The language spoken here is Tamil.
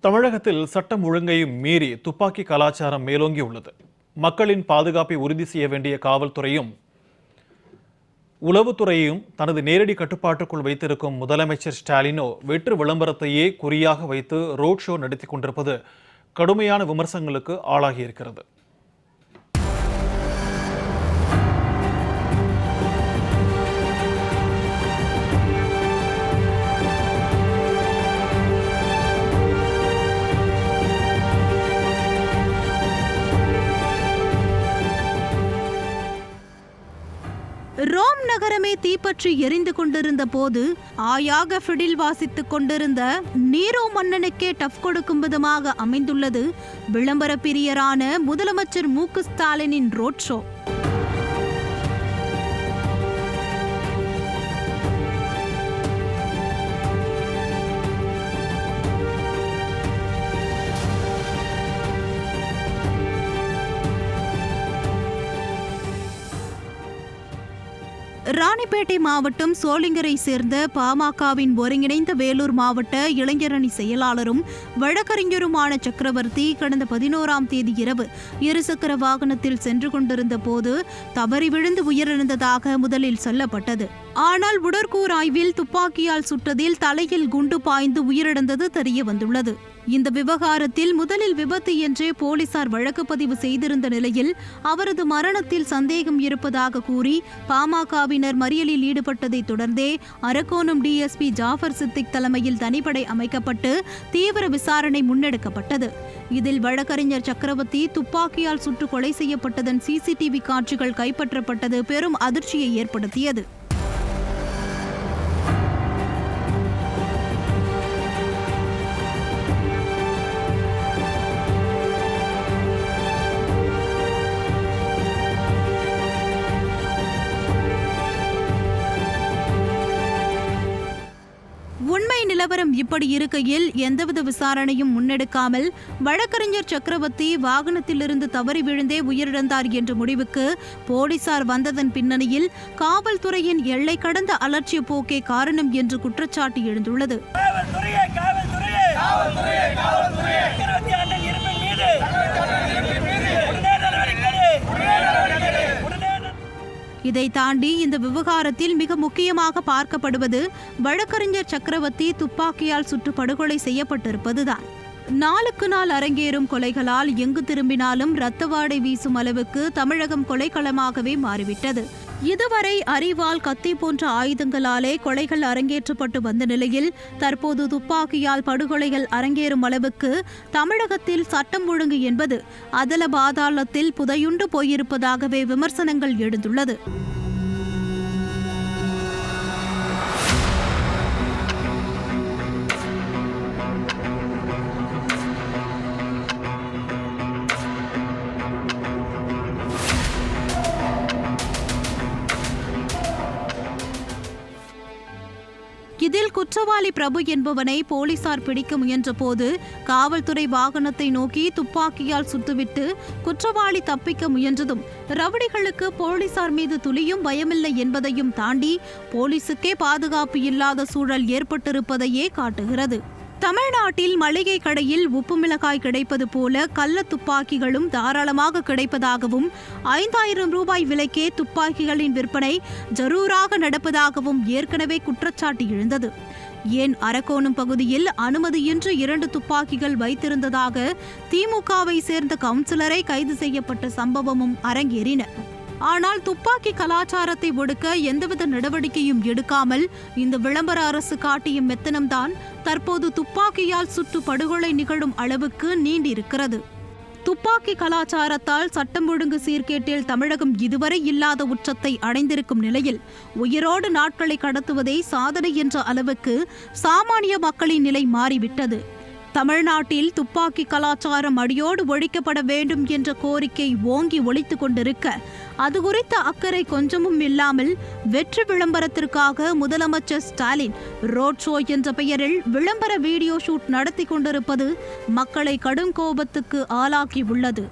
தமிழகத்தில் சட்டம் ஒழுங்கை மீறி துப்பாக்கி கலாச்சாரம் மேலோங்கியுள்ளது. மக்களின் பாதுகாப்பை உறுதி செய்ய வேண்டிய காவல்துறையும் உளவுத்துறையையும் தனது நேரடி கட்டுப்பாட்டுக்குள் வைத்திருக்கும் முதலமைச்சர் ஸ்டாலினோ வெற்று விளம்பரத்தையே குறியாக வைத்து ரோட் ஷோ நடத்தி கொண்டிருப்பது கடுமையான விமர்சனங்களுக்கு ஆளாகியிருக்கிறது. ரோம் நகரமே தீப்பற்றி எரிந்து கொண்டிருந்த போது ஆயாக ஃபிடில் வாசித்துக் கொண்டிருந்த நீரோ மன்னனுக்கே டஃப் கொடுக்கும் விதமாக அமைந்துள்ளது விளம்பர பிரியரான முதலமைச்சர் மு.க. ஸ்டாலினின் ரோட் ஷோ. ராணிப்பேட்டை மாவட்டம் சோளிங்கரை சேர்ந்த பாமகவின் ஒருங்கிணைந்த வேலூர் மாவட்ட இளைஞரணி செயலாளரும் வழக்கறிஞருமான சக்கரவர்த்தி கடந்த 11ஆம் தேதி இரவு இருசக்கர வாகனத்தில் சென்று கொண்டிருந்த போது தவறி விழுந்து உயிரிழந்ததாக முதலில் சொல்லப்பட்டது. ஆனால் உடற்கூறாய்வில் துப்பாக்கியால் சுட்டதில் தலையில் குண்டு பாய்ந்து உயிரிழந்தது தெரிய வந்துள்ளது. இந்த விவகாரத்தில் முதலில் விபத்து என்றே போலீசார் வழக்கு பதிவு செய்திருந்த நிலையில் அவரது மரணத்தில் சந்தேகம் இருப்பதாக கூறி பாமகவினர் மறியலில் ஈடுபட்டதை தொடர்ந்தே அரக்கோணம் டிஎஸ்பி ஜாஃபர் சித்திக் தலைமையில் தனிப்படை அமைக்கப்பட்டு தீவிர விசாரணை முன்னெடுக்கப்பட்டது. இதில் வழக்கறிஞர் சக்கரவர்த்தி துப்பாக்கியால் சுட்டு கொலை செய்யப்பட்டதன் சிசிடிவி காட்சிகள் கைப்பற்றப்பட்டது பெரும் அதிர்ச்சியை ஏற்படுத்தியது. உண்மை நிலவரம் இப்படி இருக்கையில் எந்தவித விசாரணையும் முன்னெடுக்காமல் வழக்கறிஞர் சக்கரவர்த்தி வாகனத்திலிருந்து தவறி விழுந்தே உயிரிழந்தார் என்ற முடிவுக்கு போலீசார் வந்ததன் பின்னணியில் காவல்துறையின் எல்லை கடந்த அலட்சிய போக்கே காரணம் என்று குற்றச்சாட்டு எழுந்துள்ளது. இதை தாண்டி இந்த விவகாரத்தில் மிக முக்கியமாக பார்க்கப்படுவது வழக்கறிஞர் சக்கரவர்த்தி துப்பாக்கியால் சுட்டு படுகொலை செய்யப்பட்டிருப்பதுதான். நாளுக்கு நாள் அரங்கேறும் கொலைகளால் எங்கு திரும்பினாலும் இரத்தவாடை வீசும் அளவுக்கு தமிழகம் கொலைக்களமாகவே மாறிவிட்டது. இதுவரை அரிவாள், கத்தி போன்ற ஆயுதங்களாலே கொலைகள் அரங்கேற்றப்பட்டு வந்த நிலையில் தற்போது துப்பாக்கியால் படுகொலைகள் அரங்கேறும் அளவுக்கு தமிழகத்தில் சட்டம் ஒழுங்கு என்பது அதல பாதாளத்தில் புதையுண்டு போயிருப்பதாகவே விமர்சனங்கள் எழுந்துள்ளது. இதில் குற்றவாளி பிரபு என்பவனை போலீசார் பிடிக்க முயன்ற போது காவல்துறை வாகனத்தை நோக்கி துப்பாக்கியால் சுட்டுவிட்டு குற்றவாளி தப்பிக்க முயன்றதும் ரவுடிகளுக்கு போலீசார் மீது துளியும் பயமில்லை என்பதையும் தாண்டி போலீசுக்கே பாதுகாப்பு இல்லாத சூழல் ஏற்பட்டிருப்பதையே காட்டுகிறது. தமிழ்நாட்டில் மளிகை கடையில் உப்பு மிளகாய் கிடைப்பது போல கள்ள துப்பாக்கிகளும் தாராளமாக கிடைப்பதாகவும் 5000 ரூபாய் விலைக்கே துப்பாக்கிகளின் விற்பனை ஜரூராக நடப்பதாகவும் ஏற்கனவே குற்றச்சாட்டு எழுந்தது. ஏன் அரக்கோணம் பகுதியில் அனுமதியின்றி 2 துப்பாக்கிகள் வைத்திருந்ததாக திமுகவை சேர்ந்த கவுன்சிலரை கைது செய்யப்பட்ட சம்பவமும் அரங்கேறின. ஆனால் துப்பாக்கி கலாச்சாரத்தை ஒடுக்க எந்தவித நடவடிக்கையும் எடுக்காமல் இந்த விளம்பர அரசு காட்டிய மெத்தனம்தான் தற்போது துப்பாக்கியால் சுட்டு படுகொலை நிகழும் அளவுக்கு நீண்டிருக்கிறது. துப்பாக்கி கலாச்சாரத்தால் சட்டம் ஒழுங்கு சீர்கேட்டில் தமிழகம் இதுவரை இல்லாத உச்சத்தை அடைந்திருக்கும் நிலையில் உயிரோடு நாட்களை கடத்துவதே சாதனை என்ற அளவுக்கு சாமானிய மக்களின் நிலை மாறிவிட்டது. தமிழ்நாட்டில் துப்பாக்கி கலாச்சாரம் அடியோடு ஒழிக்கப்பட வேண்டும் என்ற கோரிக்கை ஓங்கி ஒலித்துக் கொண்டிருக்க அது குறித்த அக்கறை கொஞ்சமும் இல்லாமல் வெற்றி விளம்பரத்திற்காக முதலமைச்சர் ஸ்டாலின் ரோட் ஷோ என்ற பெயரில் விளம்பர வீடியோ ஷூட் நடத்தி கொண்டிருப்பது மக்களை கடும் கோபத்துக்கு ஆளாக்கி உள்ளது.